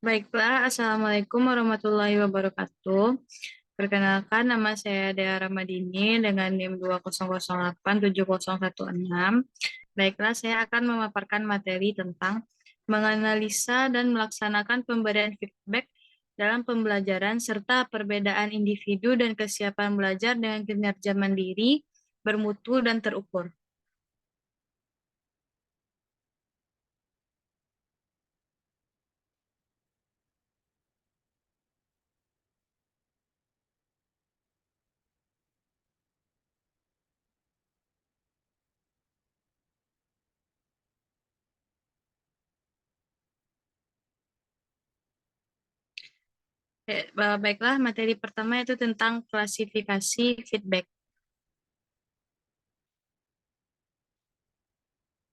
Baiklah, Assalamualaikum warahmatullahi wabarakatuh. Perkenalkan, nama saya Dea Ramadini dengan NIM 2008716. Baiklah, saya akan memaparkan materi tentang menganalisa dan melaksanakan pemberian feedback dalam pembelajaran serta perbedaan individu dan kesiapan belajar dengan kinerja mandiri, bermutu, dan terukur. Baiklah, materi pertama itu tentang klasifikasi feedback.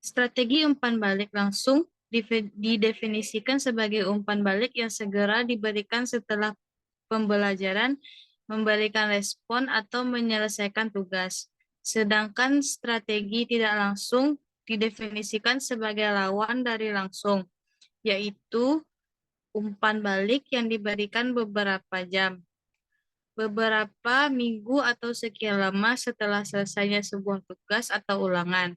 Strategi umpan balik langsung didefinisikan sebagai umpan balik yang segera diberikan setelah pembelajaran, memberikan respon, atau menyelesaikan tugas. Sedangkan strategi tidak langsung didefinisikan sebagai lawan dari langsung, yaitu umpan balik yang diberikan beberapa jam, beberapa minggu, atau sekian lama setelah selesainya sebuah tugas atau ulangan.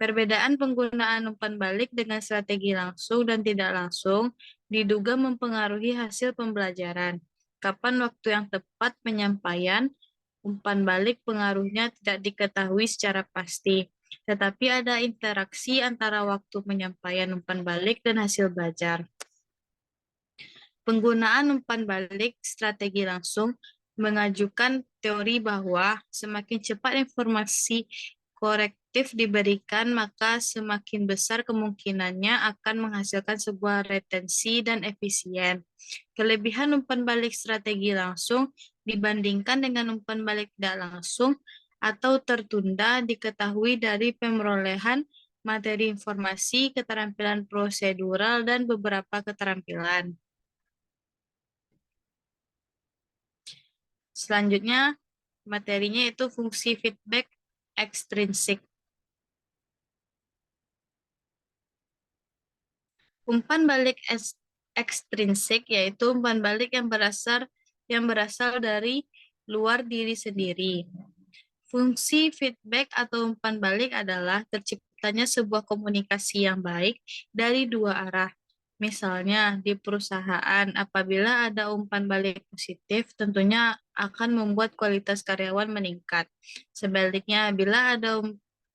Perbedaan penggunaan umpan balik dengan strategi langsung dan tidak langsung diduga mempengaruhi hasil pembelajaran. Kapan waktu yang tepat penyampaian umpan balik pengaruhnya tidak diketahui secara pasti, tetapi ada interaksi antara waktu penyampaian umpan balik dan hasil belajar. Penggunaan umpan balik strategi langsung mengajukan teori bahwa semakin cepat informasi korektif diberikan, maka semakin besar kemungkinannya akan menghasilkan sebuah retensi dan efisien. Kelebihan umpan balik strategi langsung dibandingkan dengan umpan balik tidak langsung atau tertunda diketahui dari pemerolehan materi informasi, keterampilan prosedural, dan beberapa keterampilan. Selanjutnya, materinya itu fungsi feedback ekstrinsik. Umpan balik ekstrinsik yaitu umpan balik yang berasal dari luar diri sendiri. Fungsi feedback atau umpan balik adalah terciptanya sebuah komunikasi yang baik dari dua arah. Misalnya, di perusahaan, apabila ada umpan balik positif, tentunya akan membuat kualitas karyawan meningkat. Sebaliknya, bila ada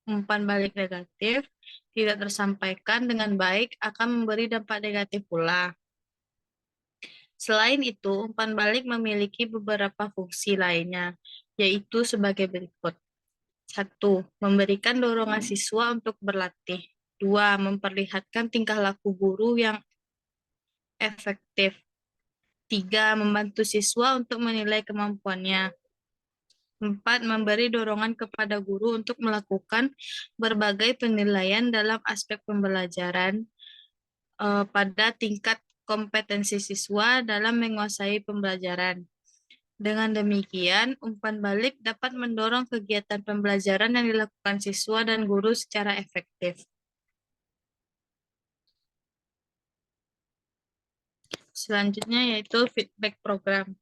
umpan balik negatif, tidak tersampaikan dengan baik, akan memberi dampak negatif pula. Selain itu, umpan balik memiliki beberapa fungsi lainnya, yaitu sebagai berikut. 1. Memberikan dorongan siswa untuk berlatih. 2. Memperlihatkan tingkah laku guru yang efektif. 3. Membantu siswa untuk menilai kemampuannya. 4. Memberi dorongan kepada guru untuk melakukan berbagai penilaian dalam aspek pembelajaran pada tingkat kompetensi siswa dalam menguasai pembelajaran. Dengan demikian, umpan balik dapat mendorong kegiatan pembelajaran yang dilakukan siswa dan guru secara efektif. Selanjutnya yaitu feedback program.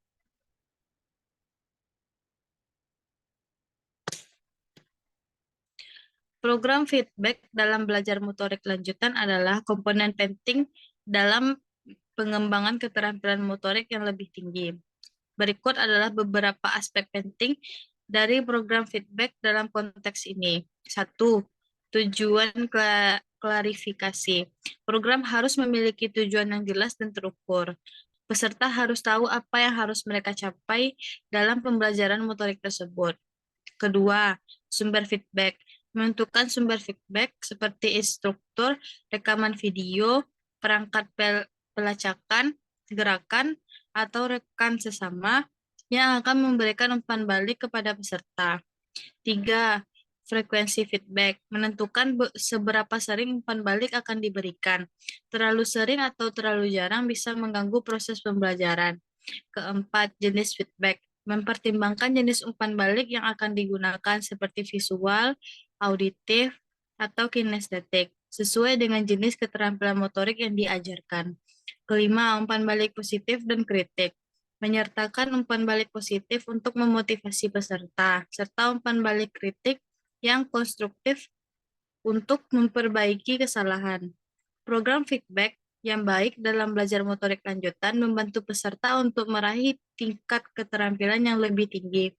Program feedback dalam belajar motorik lanjutan adalah komponen penting dalam pengembangan keterampilan motorik yang lebih tinggi. Berikut adalah beberapa aspek penting dari program feedback dalam konteks ini. 1. Tujuan klarifikasi. Program harus memiliki tujuan yang jelas dan terukur. Peserta harus tahu apa yang harus mereka capai dalam pembelajaran motorik tersebut. Kedua, sumber feedback. Menentukan sumber feedback seperti instruktur, rekaman video, perangkat pelacakan, gerakan, atau rekan sesama yang akan memberikan umpan balik kepada peserta. 3. Frekuensi feedback. Menentukan seberapa sering umpan balik akan diberikan. Terlalu sering atau terlalu jarang bisa mengganggu proses pembelajaran. Keempat, jenis feedback. Mempertimbangkan jenis umpan balik yang akan digunakan seperti visual, auditif, atau kinestetik, sesuai dengan jenis keterampilan motorik yang diajarkan. Kelima, umpan balik positif dan kritik. Menyertakan umpan balik positif untuk memotivasi peserta, serta umpan balik kritik yang konstruktif untuk memperbaiki kesalahan. Program feedback yang baik dalam belajar motorik lanjutan membantu peserta untuk meraih tingkat keterampilan yang lebih tinggi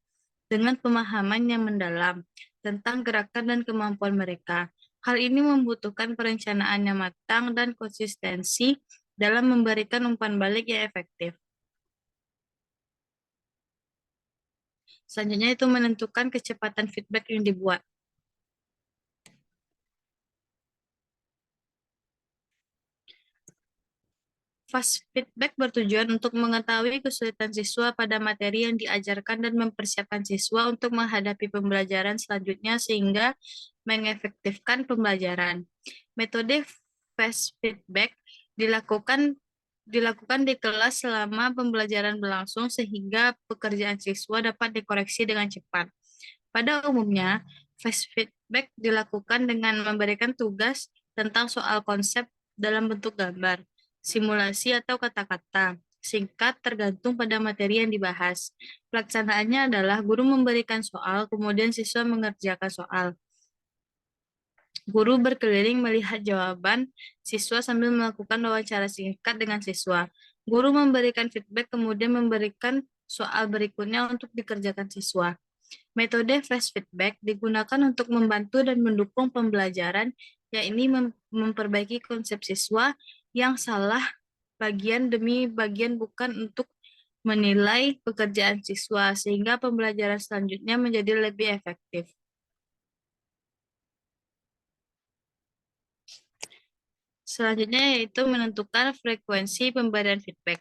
dengan pemahaman yang mendalam tentang gerakan dan kemampuan mereka. Hal ini membutuhkan perencanaan yang matang dan konsistensi dalam memberikan umpan balik yang efektif. Selanjutnya itu menentukan kecepatan feedback yang dibuat. Fast feedback bertujuan untuk mengetahui kesulitan siswa pada materi yang diajarkan dan mempersiapkan siswa untuk menghadapi pembelajaran selanjutnya sehingga mengefektifkan pembelajaran. Metode fast feedback dilakukan dilakukan di kelas selama pembelajaran berlangsung sehingga pekerjaan siswa dapat dikoreksi dengan cepat. Pada umumnya, fast feedback dilakukan dengan memberikan tugas tentang soal konsep dalam bentuk gambar, simulasi atau kata-kata singkat tergantung pada materi yang dibahas. Pelaksanaannya adalah guru memberikan soal, kemudian siswa mengerjakan soal. Guru berkeliling melihat jawaban siswa sambil melakukan wawancara singkat dengan siswa. Guru memberikan feedback, kemudian memberikan soal berikutnya untuk dikerjakan siswa. Metode fast feedback digunakan untuk membantu dan mendukung pembelajaran, yakni memperbaiki konsep siswa yang salah bagian demi bagian, bukan untuk menilai pekerjaan siswa, sehingga pembelajaran selanjutnya menjadi lebih efektif. Selanjutnya yaitu menentukan frekuensi pemberian feedback.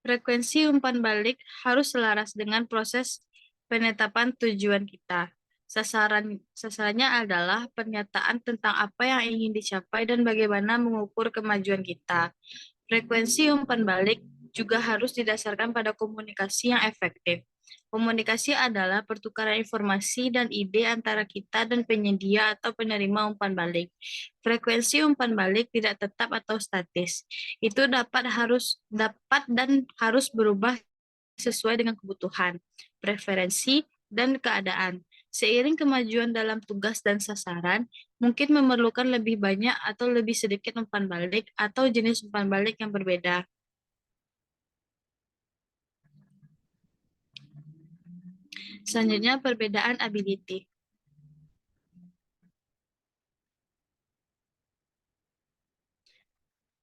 Frekuensi umpan balik harus selaras dengan proses penetapan tujuan kita. Sasarannya adalah pernyataan tentang apa yang ingin dicapai dan bagaimana mengukur kemajuan kita. Frekuensi umpan balik juga harus didasarkan pada komunikasi yang efektif. Komunikasi adalah pertukaran informasi dan ide antara kita dan penyedia atau penerima umpan balik. Frekuensi umpan balik tidak tetap atau statis. Itu dapat dan harus berubah sesuai dengan kebutuhan, preferensi, dan keadaan. Seiring kemajuan dalam tugas dan sasaran, mungkin memerlukan lebih banyak atau lebih sedikit umpan balik atau jenis umpan balik yang berbeda. Selanjutnya, perbedaan ability.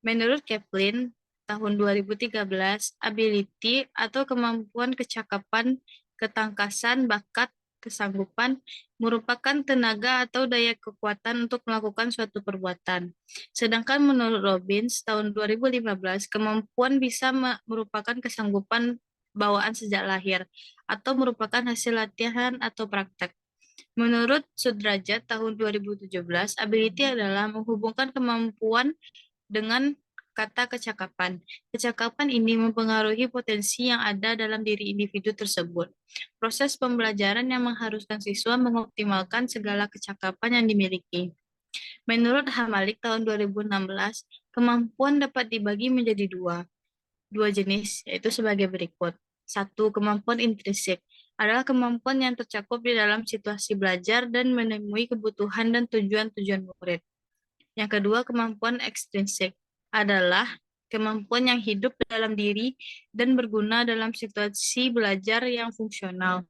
Menurut Kaplan, tahun 2013, ability atau kemampuan kecakapan, ketangkasan, bakat, kesanggupan merupakan tenaga atau daya kekuatan untuk melakukan suatu perbuatan. Sedangkan menurut Robbins, tahun 2015, kemampuan bisa merupakan kesanggupan bawaan sejak lahir atau merupakan hasil latihan atau praktek. Menurut Sudrajat tahun 2017, ability adalah menghubungkan kemampuan dengan kata kecakapan. Kecakapan ini mempengaruhi potensi yang ada dalam diri individu tersebut. Proses pembelajaran yang mengharuskan siswa mengoptimalkan segala kecakapan yang dimiliki. Menurut Hamalik tahun 2016, kemampuan dapat dibagi menjadi dua jenis, yaitu sebagai berikut. Satu, kemampuan intrinsik adalah kemampuan yang tercakup di dalam situasi belajar dan menemui kebutuhan dan tujuan-tujuan murid. Yang kedua, kemampuan ekstrinsik adalah kemampuan yang hidup dalam diri dan berguna dalam situasi belajar yang fungsional.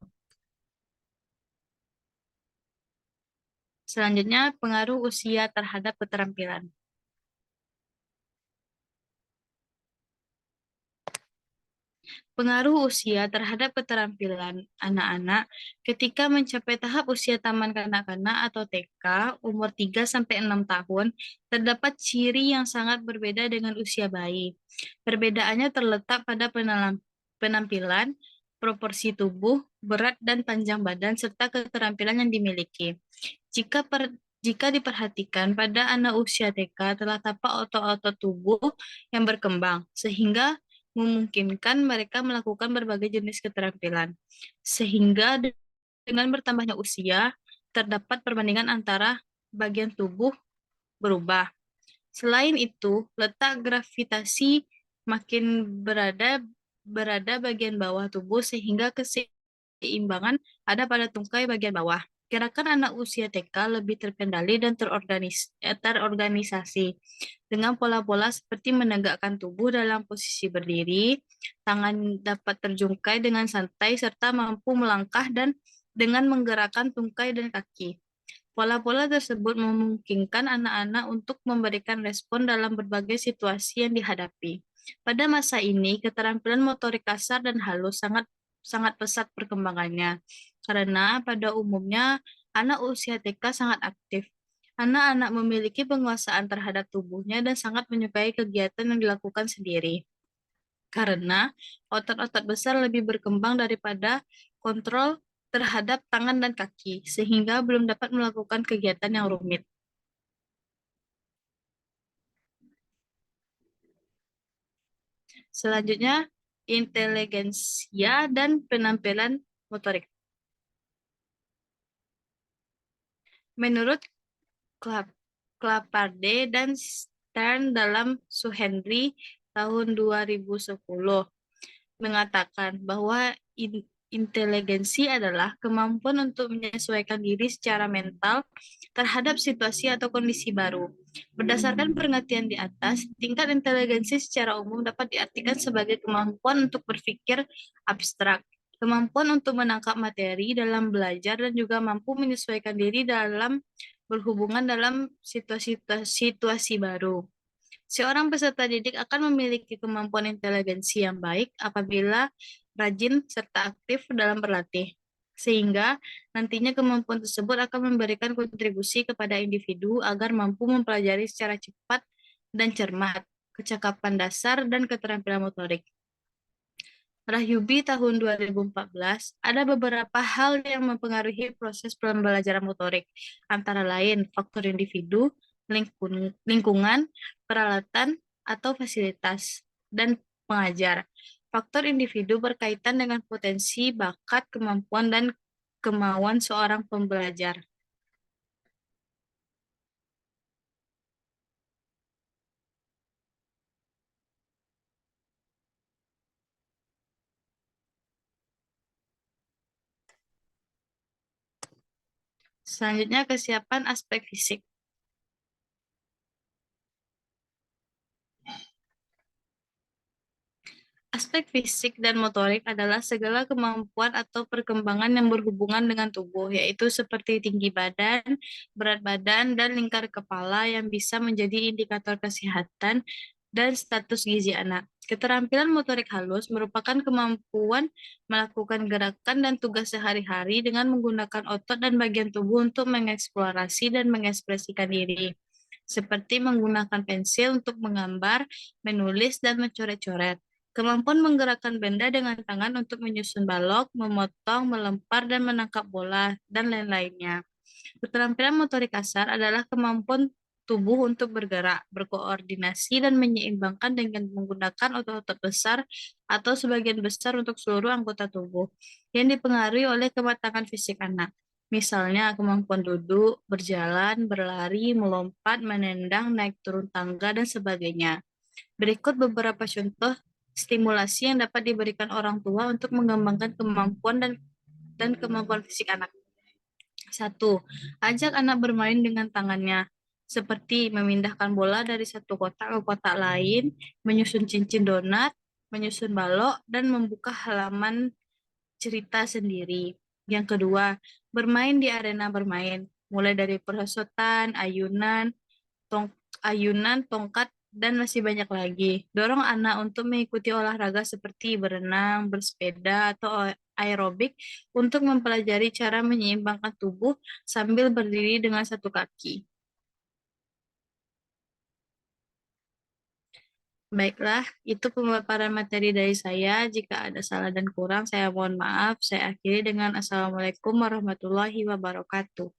Selanjutnya, pengaruh usia terhadap keterampilan. Pengaruh usia terhadap keterampilan anak-anak ketika mencapai tahap usia taman kanak-kanak atau TK, umur 3-6 tahun, terdapat ciri yang sangat berbeda dengan usia bayi. Perbedaannya terletak pada penampilan, proporsi tubuh, berat dan panjang badan, serta keterampilan yang dimiliki. Jika diperhatikan, pada anak usia TK terdapat otot-otot tubuh yang berkembang, sehingga memungkinkan mereka melakukan berbagai jenis keterampilan. Sehingga dengan bertambahnya usia, terdapat perbandingan antara bagian tubuh berubah. Selain itu, letak gravitasi makin berada berada bagian bawah tubuh sehingga keseimbangan ada pada tungkai bagian bawah. Gerakan anak usia TK lebih terkendali dan terorganisasi dengan pola-pola seperti menegakkan tubuh dalam posisi berdiri, tangan dapat terjungkai dengan santai serta mampu melangkah dan dengan menggerakkan tungkai dan kaki. Pola-pola tersebut memungkinkan anak-anak untuk memberikan respon dalam berbagai situasi yang dihadapi. Pada masa ini, keterampilan motorik kasar dan halus sangat sangat pesat perkembangannya, karena pada umumnya anak usia TK sangat aktif. Anak-anak memiliki penguasaan terhadap tubuhnya dan sangat menyukai kegiatan yang dilakukan sendiri, karena otot-otot besar lebih berkembang daripada kontrol terhadap tangan dan kaki, sehingga belum dapat melakukan kegiatan yang rumit. Selanjutnya, inteligensia dan penampilan motorik. Menurut Claparde dan Stern dalam Suhendri tahun 2010, mengatakan bahwa inteligensi adalah kemampuan untuk menyesuaikan diri secara mental terhadap situasi atau kondisi baru. Berdasarkan pengertian di atas, tingkat inteligensi secara umum dapat diartikan sebagai kemampuan untuk berpikir abstrak, kemampuan untuk menangkap materi dalam belajar, dan juga mampu menyesuaikan diri dalam berhubungan dalam situasi baru. Seorang peserta didik akan memiliki kemampuan inteligensi yang baik apabila rajin serta aktif dalam berlatih, sehingga nantinya kemampuan tersebut akan memberikan kontribusi kepada individu agar mampu mempelajari secara cepat dan cermat, kecakapan dasar, dan keterampilan motorik. Rahyubi tahun 2014, ada beberapa hal yang mempengaruhi proses pembelajaran motorik, antara lain faktor individu, lingkungan, peralatan, atau fasilitas, dan pengajar. Faktor individu berkaitan dengan potensi, bakat, kemampuan, dan kemauan seorang pembelajar. Selanjutnya, kesiapan aspek fisik. Aspek fisik dan motorik adalah segala kemampuan atau perkembangan yang berhubungan dengan tubuh, yaitu seperti tinggi badan, berat badan, dan lingkar kepala yang bisa menjadi indikator kesehatan dan status gizi anak. Keterampilan motorik halus merupakan kemampuan melakukan gerakan dan tugas sehari-hari dengan menggunakan otot dan bagian tubuh untuk mengeksplorasi dan mengekspresikan diri, seperti menggunakan pensil untuk menggambar, menulis, dan mencoret-coret. Kemampuan menggerakkan benda dengan tangan untuk menyusun balok, memotong, melempar, dan menangkap bola, dan lain-lainnya. Keterampilan motorik kasar adalah kemampuan tubuh untuk bergerak, berkoordinasi, dan menyeimbangkan dengan menggunakan otot-otot besar atau sebagian besar untuk seluruh anggota tubuh yang dipengaruhi oleh kematangan fisik anak. Misalnya kemampuan duduk, berjalan, berlari, melompat, menendang, naik turun tangga, dan sebagainya. Berikut beberapa contoh stimulasi yang dapat diberikan orang tua untuk mengembangkan kemampuan dan kemampuan fisik anak. 1. Ajak anak bermain dengan tangannya, seperti memindahkan bola dari satu kotak ke kotak lain, menyusun cincin donat, menyusun balok, dan membuka halaman cerita sendiri. Yang kedua, bermain di arena bermain, mulai dari perosotan, ayunan, tongkat, dan masih banyak lagi. Dorong anak untuk mengikuti olahraga seperti berenang, bersepeda, atau aerobik untuk mempelajari cara menyeimbangkan tubuh sambil berdiri dengan satu kaki. Baiklah, itu pemaparan materi dari saya. Jika ada salah dan kurang, saya mohon maaf. Saya akhiri dengan Assalamualaikum warahmatullahi wabarakatuh.